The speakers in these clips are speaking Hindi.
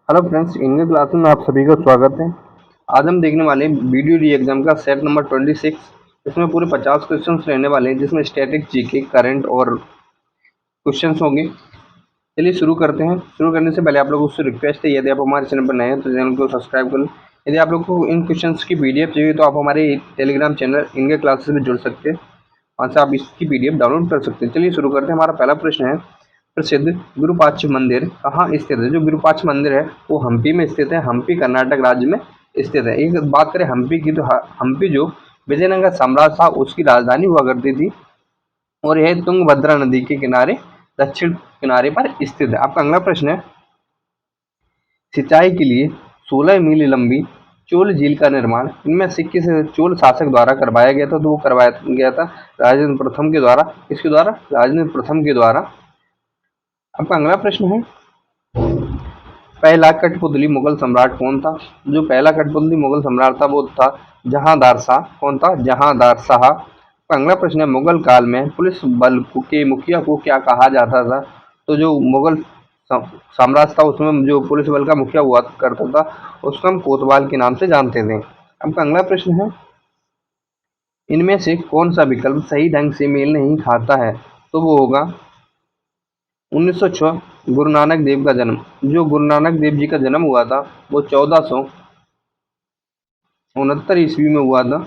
हेलो फ्रेंड्स, इनके क्लास में आप सभी का स्वागत है। आज हम देखने वाले हैं वीडियो डी एग्जाम का सेट नंबर 26। इसमें पूरे 50 क्वेश्चंस रहने वाले हैं, जिसमें स्टैटिक, जीके, करंट और क्वेश्चंस होंगे। चलिए शुरू करते हैं। शुरू करने से पहले आप लोगों से रिक्वेस्ट है, यदि आप हमारे चैनल पर नए हैं तो चैनल को सब्सक्राइब कर लें। यदि आप लोग को इन क्वेश्चंस की पीडीएफ चाहिए तो आप हमारे टेलीग्राम चैनल इनके क्लासेस में जुड़ सकते हैं, वहाँ से आप इसकी पीडीएफ डाउनलोड कर सकते हैं। चलिए शुरू करते हैं। हमारा पहला प्रश्न है, प्रसिद्ध विरूपाक्ष मंदिर कहाँ स्थित है? जो विरूपाक्ष मंदिर है वो हम्पी में स्थित है। हम्पी कर्नाटक राज्य में स्थित है। एक बात करें हम्पी की, तो हम्पी जो विजयनगर साम्राज्य था उसकी राजधानी हुआ करती थी, और यह तुंगभद्रा नदी के किनारे दक्षिण किनारे पर स्थित है। आपका अगला प्रश्न है, सिंचाई के लिए 16 मील लंबी चोल झील का निर्माण इनमें से किस चोल शासक द्वारा करवाया गया था? तो वो करवाया गया था राजेंद्र प्रथम के द्वारा। किसके द्वारा? राजेंद्र प्रथम के द्वारा। आपका अगला प्रश्न है, पहला कठपुतली मुगल सम्राट कौन था? जो पहला कठपुतली मुगल सम्राट था वो था जहांदार शाह। कौन था? जहांदार शाह। तो अगला प्रश्न है, मुगल काल में पुलिस बल के मुखिया को क्या कहा जाता था? तो जो मुगल साम्राज्य था उसमें जो पुलिस बल का मुखिया हुआ करता था उसको हम कोतवाल के नाम से जानते थे। आपका अगला प्रश्न है, इनमें से कौन सा विकल्प सही ढंग से मेल नहीं खाता है? तो वो होगा 1906 गुरु नानक देव का जन्म। जो गुरु नानक देव जी का जन्म हुआ था वो 1469 ईस्वी में हुआ था।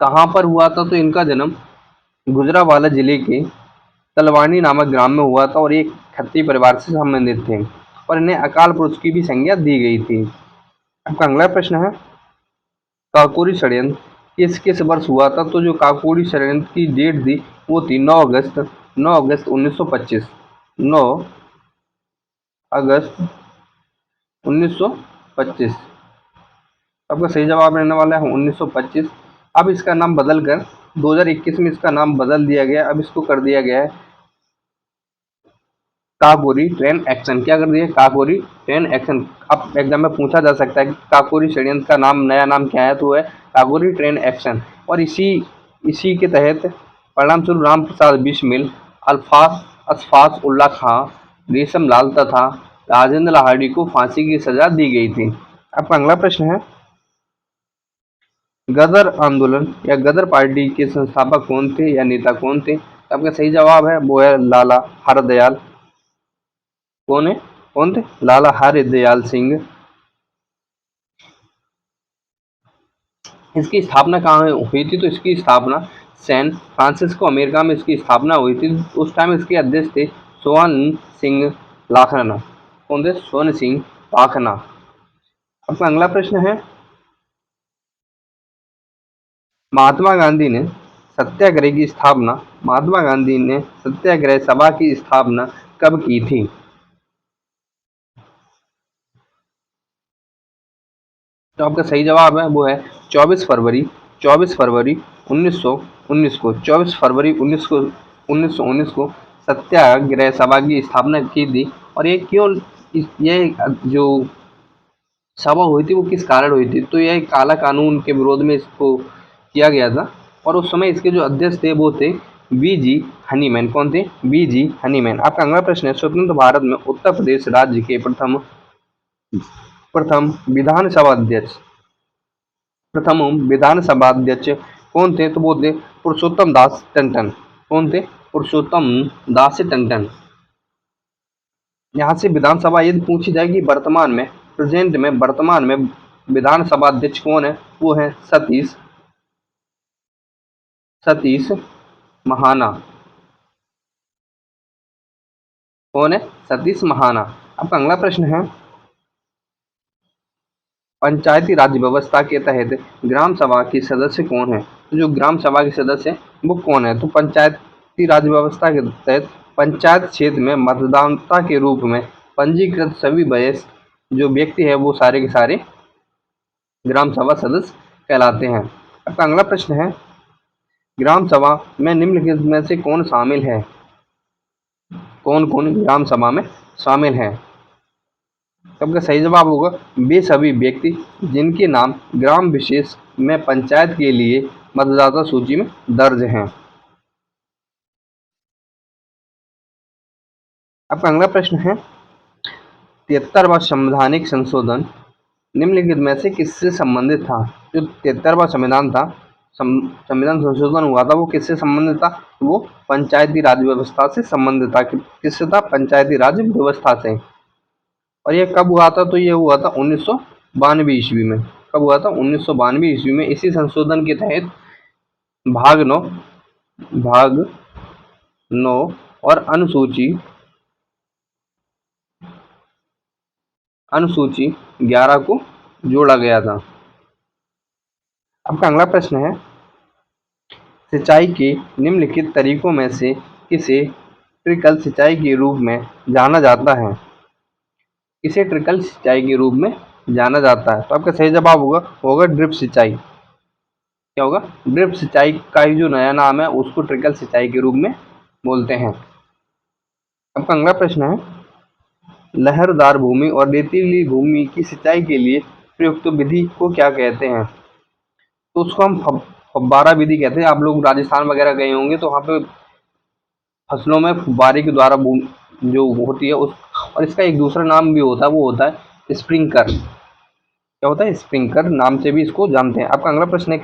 कहाँ पर हुआ था? तो इनका जन्म गुजरांवाला जिले के तलवानी नामक ग्राम में हुआ था, और एक खत्ती परिवार से संबंधित थे, और इन्हें अकाल पुरुष की भी संज्ञा दी गई थी। आपका अगला प्रश्न है, काकोरी षड्यंत्र किस किस वर्ष हुआ था? तो जो काकोरी षड्यंत्र की डेट थी वो थी 9 अगस्त 1925। 9 अगस्त 1925। आपका सही जवाब रहने वाला है 1925। अब इसका नाम बदल कर 2021 में इसका नाम बदल दिया गया। अब इसको कर दिया गया है काकोरी ट्रेन एक्शन। क्या कर दिया? Kakori train action. अब एग्जाम में पूछा जा सकता है कि काकोरी षड्यंत्र का नाम, नया नाम क्या है? तो है काकोरी ट्रेन एक्शन। और इसी के तहत परिणाम स्वरूप राम प्रसाद बिस्मिल, अल्फास अशफाक उल्ला खां, रेशम लाल तथा राजेंद्र लाहिड़ी को फांसी की सजा दी गई थी। आपका अगला प्रश्न है, गदर आंदोलन या गदर पार्टी के संस्थापक कौन थे या नेता कौन थे? आपका सही जवाब है वो है लाला हरदयाल। कौन है? कौन थे? लाला हरदयाल सिंह। इसकी स्थापना कहाँ हुई थी? तो इसकी स्थापना सैन फ्रांसिस्को अमेरिका में इसकी स्थापना हुई थी। उस टाइम इसके अध्यक्ष थे स्वर्ण सिंह लाखना। कौन थे? स्वर्ण सिंह लाखना। आपका अगला प्रश्न है, महात्मा गांधी ने सत्याग्रह की स्थापना महात्मा गांधी ने सत्याग्रह सभा की स्थापना कब की थी? तो आपका सही जवाब है वो है 24 फरवरी 1919 को। 24 फरवरी 1919 को सत्याग्रह सभा की स्थापना की थी। और ये क्यों, ये जो सभा हुई थी वो किस कारण हुई थी? तो यह काला कानून के विरोध में इसको किया गया था। और उस समय इसके जो अध्यक्ष थे वो थे वी.जी. हनीमैन। कौन थे? वी.जी. हनीमैन। आपका अगला प्रश्न है, स्वतंत्र भारत में उत्तर प्रदेश राज्य के प्रथम प्रथम विधानसभा अध्यक्ष प्रथम विधानसभा अध्यक्ष कौन थे? तो वो थे पुरुषोत्तम दास टंडन। कौन थे? पुरुषोत्तम दास टंडन। यहाँ से विधानसभा यदि पूछी जाएगी वर्तमान में विधानसभा अध्यक्ष कौन है? वो है सतीश महाना। कौन है? सतीश महाना। आपका अगला प्रश्न है, पंचायती राज व्यवस्था के तहत ग्राम सभा के सदस्य कौन है? तो जो ग्राम सभा के सदस्य वो कौन है? तो पंचायती राज व्यवस्था के तहत पंचायत क्षेत्र में मतदाता के रूप में पंजीकृत सभी वयस्क जो व्यक्ति है वो सारे के सारे ग्राम सभा सदस्य कहलाते हैं। आपका अगला प्रश्न है, ग्राम सभा में निम्नलिखित में से कौन शामिल है? कौन कौन ग्राम सभा में शामिल है? आपका सही जवाब होगा वे सभी व्यक्ति जिनके नाम ग्राम विशेष में पंचायत के लिए मतदाता सूची में दर्ज हैं। आपका अगला प्रश्न है, 73वां संवैधानिक संशोधन निम्नलिखित में से किससे संबंधित था? जो 73वां संविधान था, संविधान संशोधन हुआ था, वो किससे संबंधित था? वो पंचायती राज व्यवस्था से संबंधित था। किससे था? पंचायती राज व्यवस्था से। और ये कब हुआ था? तो ये हुआ था 1992 ईस्वी में। कब हुआ था? 1992 ईस्वी में। इसी संशोधन के तहत भाग 9 और अनुसूची 11 को जोड़ा गया था। अब अगला प्रश्न है, सिंचाई के निम्नलिखित तरीकों में से किसे ट्रिकल सिंचाई के रूप में जाना जाता है? किसे ट्रिकल सिंचाई के रूप में जाना जाता है? तो आपका सही जवाब होगा ड्रिप सिंचाई। क्या होगा? ड्रिप सिंचाई का ही जो नया नाम है उसको ट्रिकल सिंचाई के रूप में बोलते हैं। आपका अगला प्रश्न है, लहरदार भूमि और रेतीली भूमि की सिंचाई के लिए प्रयुक्त विधि को क्या कहते हैं? तो उसको हम फव्वारा विधि कहते हैं। आप लोग राजस्थान वगैरह गए होंगे तो वहाँ पे फसलों में फुब्बारे के द्वारा जो होती है उस, और इसका एक दूसरा नाम भी होता है, वो होता है स्प्रिंकलर। क्या होता है? स्प्रिंकलर नाम से भी इसको जानते हैं। आपका अगला प्रश्न है,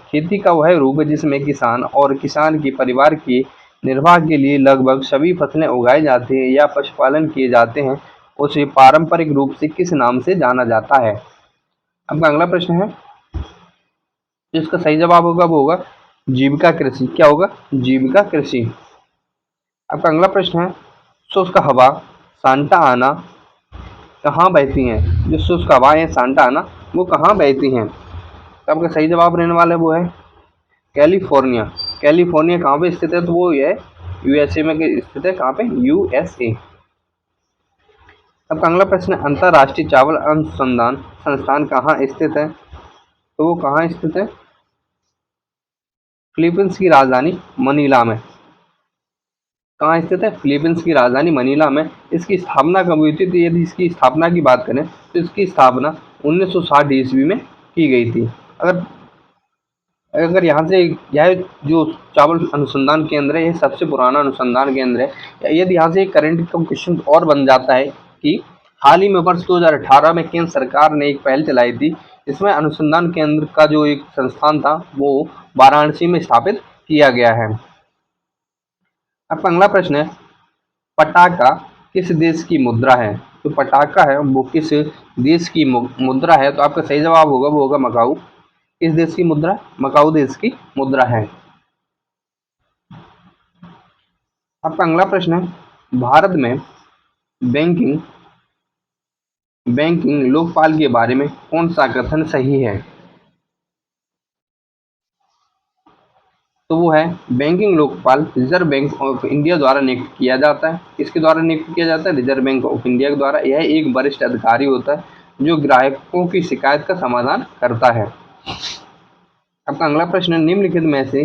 खेती का वह रूप है जिसमें किसान और किसान के परिवार के निर्वाह के लिए लगभग सभी फसलें उगाई जाती हैं या पशुपालन किए जाते हैं, उसे पारंपरिक रूप से किस नाम से जाना जाता है? आपका अगला प्रश्न है, इसका सही जवाब होगा वो होगा जीविका कृषि। क्या होगा? जीविका कृषि। आपका अगला प्रश्न है, शुष्क हवा सांता आना कहाँ बहती हैं? जो शुष्क हवाएं हैं सांता आना वो कहाँ बहती हैं? तो आपका सही जवाब रहने वाला है वो है कैलिफोर्निया। कैलिफोर्निया कहाँ पे स्थित है? तो वो है यूएसए में स्थित है। कहाँ पे? यूएसए। आपका अगला प्रश्न है, अंतर्राष्ट्रीय चावल अनुसंधान संस्थान कहाँ स्थित है? तो वो कहाँ स्थित है? फिलीपींस की राजधानी मनीला में। कहाँ स्थित है? फिलीपींस की राजधानी मनीला में। इसकी स्थापना कब हुई थी? तो यदि इसकी स्थापना की बात करें तो इसकी स्थापना 1960 ईस्वी में की गई थी। अगर यहाँ से यह जो चावल अनुसंधान केंद्र है, यह सबसे पुराना अनुसंधान केंद्र है। यदि यहाँ से एक करंट का क्वेश्चन और बन जाता है कि हाल ही में वर्ष 2018 में केंद्र सरकार ने एक पहल चलाई थी, इसमें अनुसंधान केंद्र का जो एक संस्थान था वो वाराणसी में स्थापित किया गया है। आपका अगला प्रश्न है, पटाका किस देश की मुद्रा है? तो पटाका है वो किस देश की मुद्रा है? तो आपका सही जवाब होगा वो होगा मकाऊ। किस देश की मुद्रा? मकाऊ देश की मुद्रा है। आपका अगला प्रश्न है, भारत में बैंकिंग लोकपाल के बारे में कौन सा कथन सही है? तो वो है banking Lokpal reserve bank of India द्वारा नियुक्त किया जाता है। किसके द्वारा नियुक्त किया जाता है? रिजर्व बैंक ऑफ इंडिया के द्वारा। यह एक वरिष्ठ अधिकारी होता है जो ग्राहकों की शिकायत का समाधान करता है। आपका अगला प्रश्न है, निम्नलिखित में से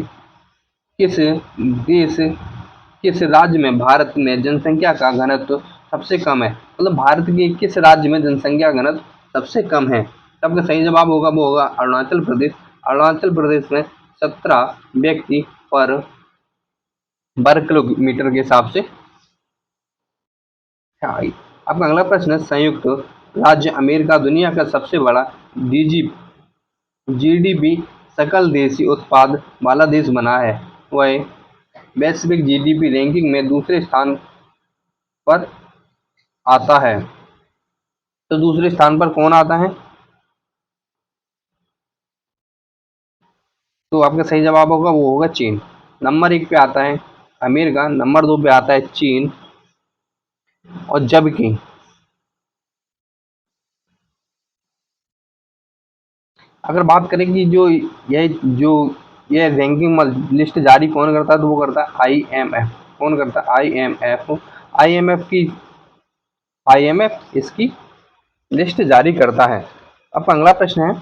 किस राज्य में भारत में जनसंख्या का घनत्व सबसे कम है? मतलब भारत के किस राज्य में जनसंख्या घनत्व सबसे कम है? तो आपका सही जवाब होगा वो होगा अरुणाचल प्रदेश। अरुणाचल प्रदेश में 17 व्यक्ति पर वर्ग किलोमीटर के हिसाब से। आपका अगला प्रश्न है, संयुक्त राज्य अमेरिका दुनिया का सबसे बड़ा जीडीपी सकल देशी उत्पाद वाला देश बना है। वह वैश्विक जीडीपी रैंकिंग में दूसरे स्थान पर आता है। तो दूसरे स्थान पर कौन आता है? तो आपका सही जवाब होगा वो होगा चीन। नंबर 1 पे आता है अमेरिका, नंबर 2 पे आता है चीन, और जबकि अगर बात करें कि यह रैंकिंग लिस्ट जारी कौन करता है, तो वो करता है आईएमएफ। कौन करता है? आईएमएफ। आईएमएफ इसकी लिस्ट जारी करता है। अब अगला प्रश्न है,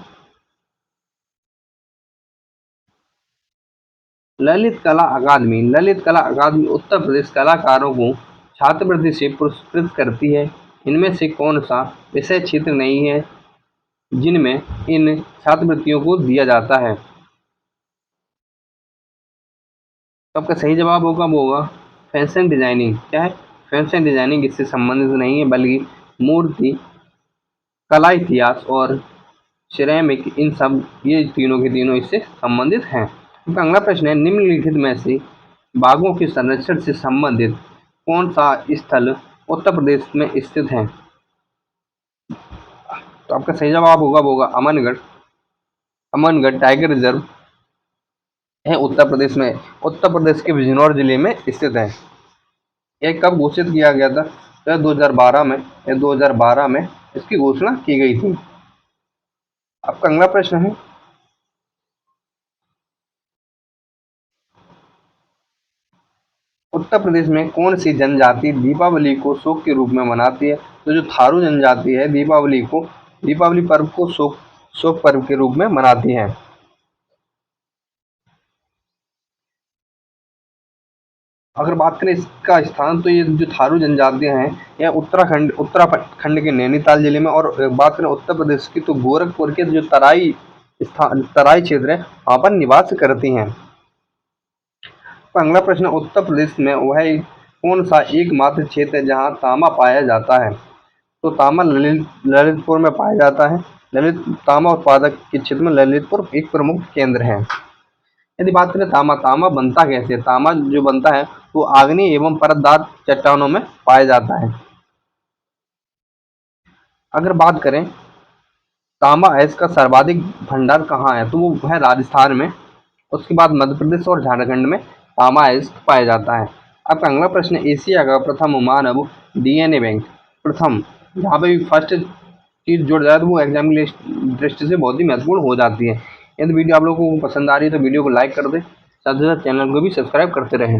ललित कला अकादमी उत्तर प्रदेश कलाकारों को छात्रवृत्ति से पुरस्कृत करती है। इनमें से कौन सा विषय क्षेत्र नहीं है जिनमें इन छात्रवृत्तियों को दिया जाता है? तो आपका सही जवाब होगा वो होगा फैशन डिजाइनिंग। क्या है? फैशन डिजाइनिंग इससे संबंधित नहीं है, बल्कि मूर्ति कला, इतिहास और सिरेमिक, इन सब ये तीनों के तीनों इससे संबंधित हैं। तो अगला प्रश्न है, निम्नलिखित में से बाघों के संरक्षण से संबंधित कौन सा स्थल उत्तर प्रदेश में स्थित है? तो आपका सही जवाब होगा अमनगढ़। अमनगढ़ टाइगर रिजर्व है उत्तर प्रदेश में, उत्तर प्रदेश के बिजनौर जिले में स्थित है। यह कब घोषित किया गया था? तो 2012 में, 2012 में इसकी घोषणा की गई थी। आपका अगला प्रश्न है, उत्तर प्रदेश में कौन सी जनजाति दीपावली को शोक के रूप में मनाती है? तो जो थारू जनजाति है दीपावली पर्व को शोक पर्व के रूप में मनाती है। अगर बात करें इसका स्थान, तो ये जो थारू जनजातियां हैं यह उत्तराखंड के नैनीताल जिले में, और बात करें उत्तर प्रदेश की तो गोरखपुर के जो तराई क्षेत्र है वहां पर निवास करती हैं। तो अगला प्रश्न, उत्तर प्रदेश में वह कौन सा एकमात्र क्षेत्र है जहां तांबा पाया जाता है? तो तांबा ललितपुर में पाया जाता है। ललित तांबा उत्पादक के क्षेत्र में ललितपुर एक प्रमुख केंद्र है। यदि बात करें तांबा बनता कैसे? तांबा जो बनता है वो आग्नेय एवं परतदार चट्टानों में पाया जाता है। अगर बात करें तांबा अयस्क का सर्वाधिक भंडार कहाँ है? तो वो है राजस्थान में। उसके बाद मध्य प्रदेश और झारखंड में तांबा अयस्क पाया जाता है। अब अगला प्रश्न, एशिया का प्रथम मानव डीएनए बैंक, प्रथम, जहाँ पे भी फर्स्ट चीज जुड़ जाए तो वो एग्जाम की दृष्टि से बहुत ही महत्वपूर्ण हो जाती है। यदि वीडियो आप लोगों को पसंद आ रही है तो वीडियो को लाइक कर दे, साथ ही साथ चैनल को भी सब्सक्राइब करते रहें।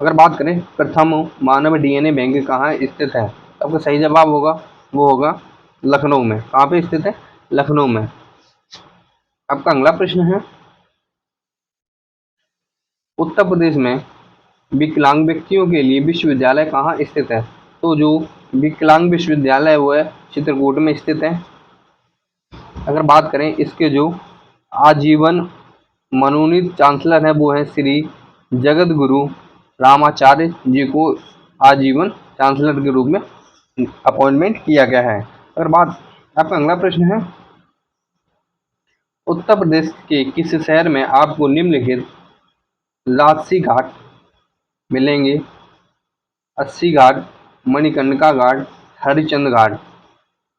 अगर बात करें प्रथम मानव डीएनए बैंक कहाँ स्थित है, तो आपका सही जवाब होगा लखनऊ में। कहाँ पे स्थित है? लखनऊ में। आपका अगला प्रश्न है, उत्तर प्रदेश में विकलांग व्यक्तियों के लिए विश्वविद्यालय कहाँ स्थित है? तो जो विकलांग विश्वविद्यालय है वो है चित्रकूट में स्थित है। अगर बात करें इसके जो आजीवन मनोनीत चांसलर है वो है श्री जगत गुरु रामाचार्य जी को आजीवन चांसलर के रूप में अपॉइंटमेंट किया गया है। अगर बात, आपका अगला प्रश्न है, उत्तर प्रदेश के किस शहर में आपको निम्नलिखित लादसी घाट मिलेंगे? अस्सी घाट, मणिकर्णिका घाट, हरिश्चंद्र घाट,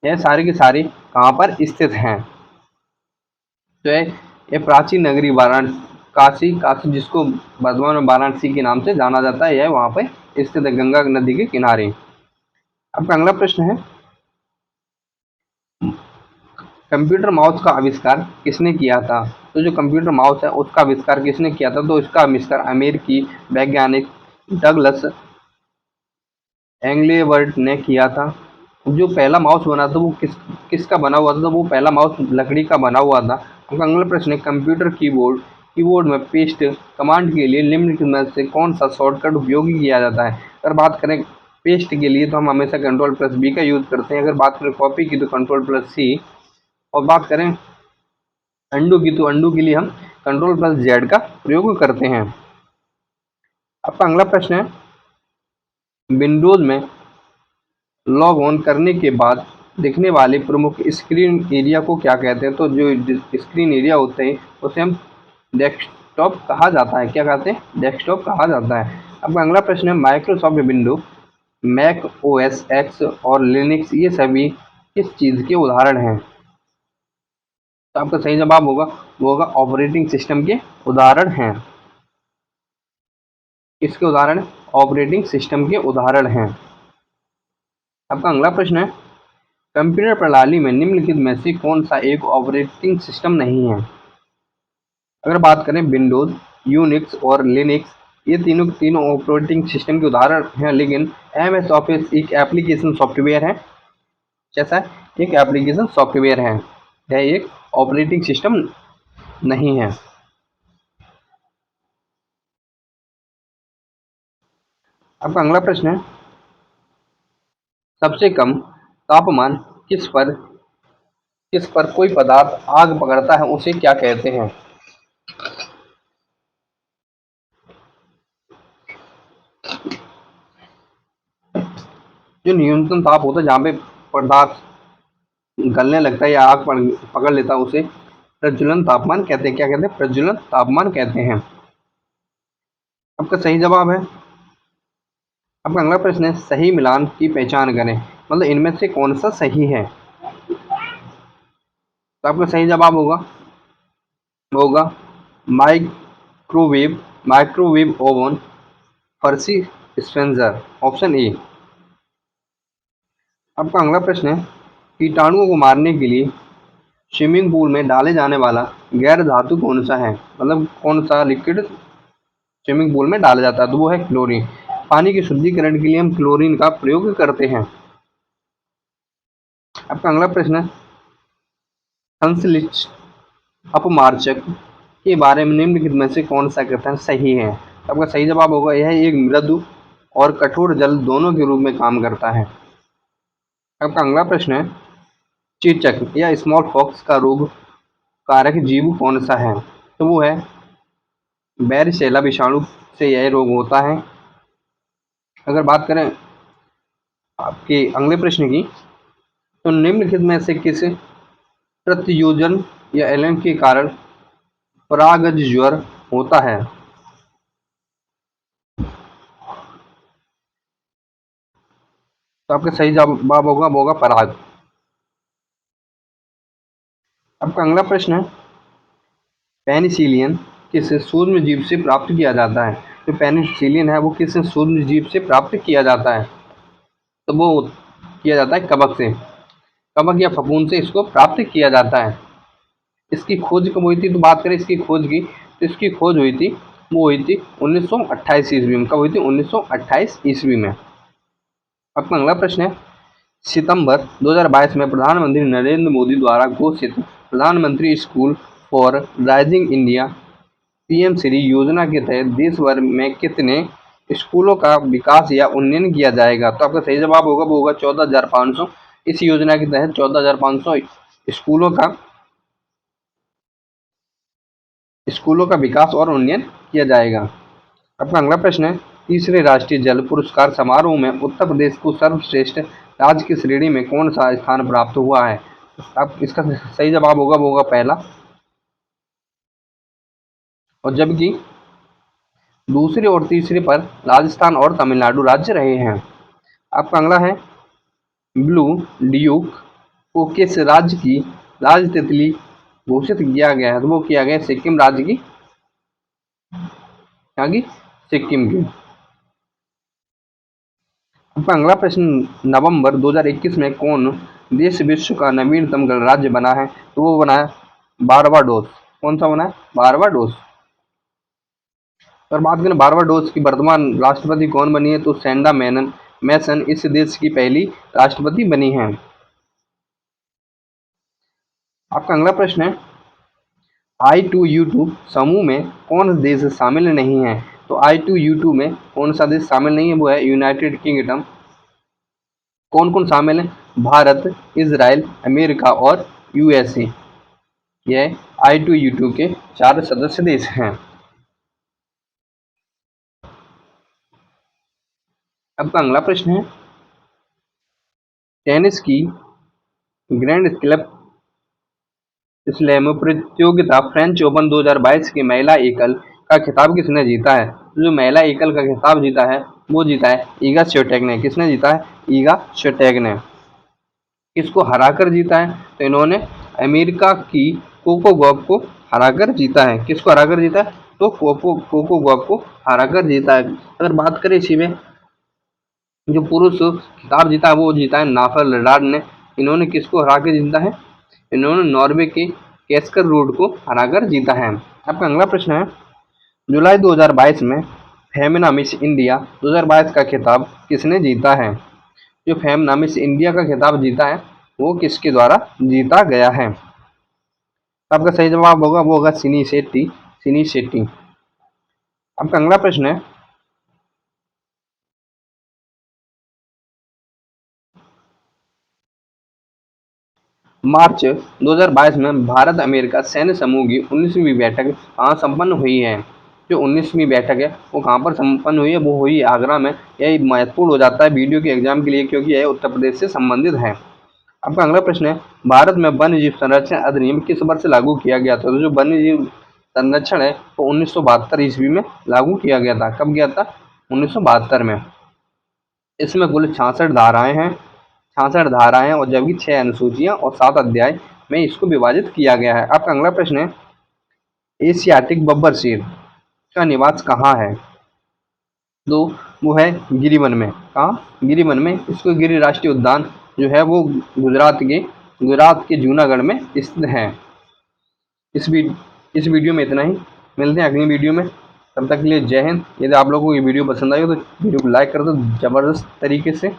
यह सारे के सारे कहाँ पर स्थित हैं? तो ये प्राचीन नगरी वाराणसी, काशी जिसको वर्तमान में वाराणसी के नाम से जाना जाता है, यह वहाँ पे स्थित है, गंगा नदी के किनारे। आपका अगला प्रश्न है, कंप्यूटर माउस का आविष्कार किसने किया था? तो जो कंप्यूटर माउस है उसका आविष्कार किसने किया था? तो इसका आविष्कार अमेरिकी वैज्ञानिक डगलस एंग्लेवर्ट ने किया था। जो पहला माउस बना था वो किसका बना हुआ था? तो वो पहला माउस लकड़ी का बना हुआ था। उनका अगला प्रश्न है, कंप्यूटर कीबोर्ड में पेस्ट कमांड के लिए निम्नलिखित में से कौन सा शॉर्टकट उपयोगी किया जाता है? अगर बात करें पेस्ट के लिए तो हम हमेशा Ctrl+B का यूज करते हैं। अगर बात करें कॉपी की तो Ctrl+C, और बात करें अंडू की तो अंडू के लिए हम Ctrl+Z का प्रयोग करते हैं। आपका अगला प्रश्न है, विंडोज में लॉग ऑन करने के बाद दिखने वाले प्रमुख स्क्रीन एरिया को क्या कहते हैं? तो जो स्क्रीन एरिया होते हैं उसे हम डेस्कटॉप कहा जाता है। क्या कहते हैं? डेस्कटॉप कहा जाता है। अब अगला प्रश्न है, Microsoft window, Mac OS X और लिनक्स ये सभी किस चीज़ के उदाहरण हैं? तो आपका सही जवाब होगा ऑपरेटिंग सिस्टम के उदाहरण हैं। किसके उदाहरण? ऑपरेटिंग सिस्टम के उदाहरण हैं। आपका अगला प्रश्न है, कंप्यूटर प्रणाली में निम्नलिखित में से कौन सा एक ऑपरेटिंग सिस्टम नहीं है? अगर बात करें विंडोज, यूनिक्स और लिनक्स, ये तीनों ऑपरेटिंग सिस्टम के उदाहरण हैं, लेकिन एमएस ऑफिस एक एप्लीकेशन सॉफ्टवेयर है। कैसा है? एक एप्लीकेशन सॉफ्टवेयर है, यह एक ऑपरेटिंग सिस्टम नहीं है। आपका अगला प्रश्न है, सबसे कम तापमान किस पर कोई पदार्थ आग पकड़ता है उसे क्या कहते हैं? जो न्यूनतम ताप होता है जहाँ पे पदार्थ गलने लगता है या आग पकड़ लेता है उसे प्रज्वलन तापमान कहते हैं। क्या कहते हैं? प्रज्वलन तापमान कहते हैं। आपका सही जवाब है। आपका अगला प्रश्न है सही मिलान की पहचान करें, मतलब इनमें से कौन सा सही है। तो आपका सही जवाब होगा होगा माइक्रोवेव माइक्रोवेव ओवन फर्सी स्पेंसर, ऑप्शन ए। आपका अगला प्रश्न है कीटाणुओं को मारने के लिए स्विमिंग पूल में डाले जाने वाला गैर धातु कौन सा है, मतलब कौन सा लिक्विड स्विमिंग पूल में डाला जाता है। तो वो है क्लोरीन। पानी के शुद्धिकरण के लिए हम क्लोरीन का प्रयोग करते हैं। आपका अगला प्रश्न है संश्लिष्ट अपमार्जक के बारे में निम्नलिखित में से कौन सा कथन सही है। आपका सही जवाब होगा यह एक मृदु और कठोर जल दोनों के रूप में काम करता है। आपका अगला प्रश्न है चेचक या स्मॉल फॉक्स का रोग कारक जीव कौन सा है। तो वो है बैरिसेला विषाणु से यह रोग होता है। अगर बात करें आपके अगले प्रश्न की, तो निम्नलिखित में से किस प्रत्योजन या एलन के कारण परागज ज्वर होता है। तो आपका सही जवाब होगा पराग। आपका अगला प्रश्न है पेनिसिलिन किस सूक्ष्म जीव से प्राप्त किया जाता है। जो पेनिसिलिन है वो किस सूक्ष्म जीव से प्राप्त किया जाता है। तो वो किया जाता है कवक से, कवक या फफूंद से इसको प्राप्त किया जाता है। इसकी खोज कब हुई थी, तो बात करें इसकी खोज की, तो इसकी खोज हुई थी 1928 ईस्वी में। कब हुई थी? 1928 ईस्वी में। आपका अगला प्रश्न है सितंबर 2022 में प्रधानमंत्री नरेंद्र मोदी द्वारा घोषित प्रधानमंत्री school for rising India PM Shri योजना के तहत देश भर में कितने स्कूलों का विकास या उन्नयन किया जाएगा। तो आपका सही जवाब होगा वो होगा 14,500। इस योजना के तहत 14,500 स्कूलों का विकास और उन्नयन किया जाएगा। आपका अगला प्रश्न है तीसरे राष्ट्रीय जल पुरस्कार समारोह में उत्तर प्रदेश को सर्वश्रेष्ठ राज्य की श्रेणी में कौन सा स्थान प्राप्त हुआ है। आप इसका सही जवाब होगा वो होगा पहला, और जबकि दूसरे और तीसरे पर राजस्थान और तमिलनाडु राज्य रहे हैं। आपका अगला है ब्लू ड्यूक को किस राज्य की राज तितली घोषित किया गया है। तो वो किया गया सिक्किम राज्य की, यहाँ की सिक्किम की। आपका अगला प्रश्न नवंबर 2021 में कौन देश विश्व का नवीनतम गणराज्य बना है। तो वो बना है बारबाडोस। कौन सा बना है? बारबाडोस। और बात करें बारबाडोस की वर्तमान राष्ट्रपति कौन बनी है, तो सैंडा मैसन इस देश की पहली राष्ट्रपति बनी है। आपका अगला प्रश्न है I2U2 समूह में कौन देश शामिल नहीं है। तो I2U2 में कौन सा देश शामिल नहीं है, वो है यूनाइटेड किंगडम। कौन कौन शामिल है? भारत, इजराइल, अमेरिका और यूएसए। यह I2U2 के 4 सदस्य देश हैं। आपका अगला प्रश्न है टेनिस की ग्रैंड स्लैम प्रतियोगिता फ्रेंच ओपन 2022 की महिला एकल का खिताब किसने जीता है। जो महिला एकल का खिताब जीता है वो जीता है ईगा स्वियाटेक ने। किसने जीता है? ईगा स्वियाटेक ने। किसको हराकर जीता है? तो इन्होंने अमेरिका की कोको गॉफ को हराकर जीता है। किसको हराकर जीता है? तो कोको गॉफ को हराकर जीता है। अगर बात करें इसी में जो पुरुष खिताब जीता है वो जीता है नाफर लडार ने। इन्होंने किसको हरा के जीता है? इन्होंने नॉर्वे के कैस्कर रूड को हराकर जीता है। आपका अगला प्रश्न है जुलाई 2022 में फेमिना मिस इंडिया 2022 का खिताब किसने जीता है। जो फेमिना मिस इंडिया का खिताब जीता है वो किसके द्वारा जीता गया है। आपका सही जवाब होगा वो होगा सिनी शेट्टी। आपका अगला प्रश्न है मार्च 2022 में भारत अमेरिका सैन्य समूह की 19वीं बैठक कहाँ संपन्न हुई है। जो 19वीं बैठक है वो कहाँ पर संपन्न हुई है, वो हुई आगरा में। यह महत्वपूर्ण हो जाता है वीडियो के एग्जाम के लिए, क्योंकि यह उत्तर प्रदेश से संबंधित है। आपका अगला प्रश्न है, भारत में वन्य जीव संरक्षण अधिनियम किस वर्ष से लागू किया गया था? तो जो वन्य जीव संरक्षण है वो 1972 ईस्वी में लागू किया गया था। कब किया था? 1972 में। इसमें कुल 66 धाराएं हैं, 66 धाराएं और जबकि 6 अनुसूचियां और 7 अध्याय में इसको विभाजित किया गया है। आपका अगला प्रश्न है, एशियाटिक बब्बर शेर का निवास कहाँ है? तो वो है गिरिवन में। कहाँ? गिरिवन में। इसको गिरि राष्ट्रीय उद्यान जो है वो गुजरात के जूनागढ़ में स्थित है। इस वीडियो में इतना ही। मिलते हैं अगली वीडियो में, तब तक के लिए जय हिंद। यदि आप लोगों को ये वीडियो पसंद आई हो तो वीडियो को लाइक कर दो ज़बरदस्त तरीके से।